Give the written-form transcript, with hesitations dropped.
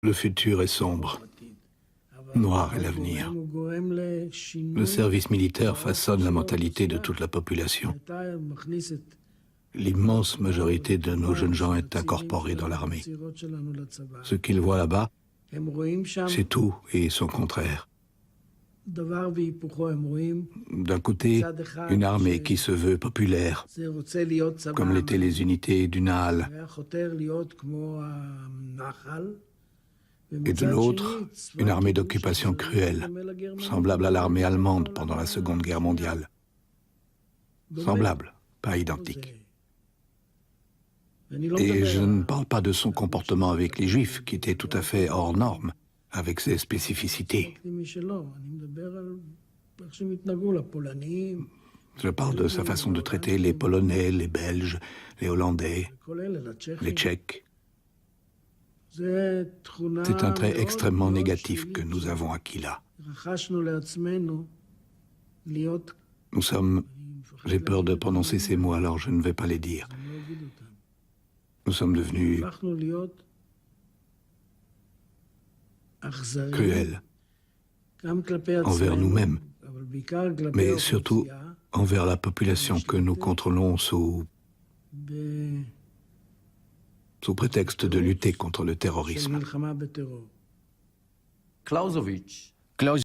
Le futur est sombre. Noir est l'avenir. Le service militaire façonne la mentalité de toute la population. L'immense majorité de nos jeunes gens est incorporée dans l'armée. Ce qu'ils voient là-bas, c'est tout et son contraire. D'un côté, une armée qui se veut populaire, comme l'étaient les unités du Nahal, et de l'autre, une armée d'occupation cruelle, semblable à l'armée allemande pendant la Seconde Guerre mondiale. Semblable, pas identique. Et je ne parle pas de son comportement avec les Juifs, qui était tout à fait hors norme, avec ses spécificités. Je parle de sa façon de traiter les Polonais, les Belges, les Hollandais, les Tchèques. C'est un trait extrêmement négatif que nous avons acquis là. Nous sommes... J'ai peur de prononcer ces mots, alors je ne vais pas les dire. Nous sommes devenus cruels envers nous-mêmes, mais surtout envers la population que nous contrôlons sous prétexte de lutter contre le terrorisme. Clausewitz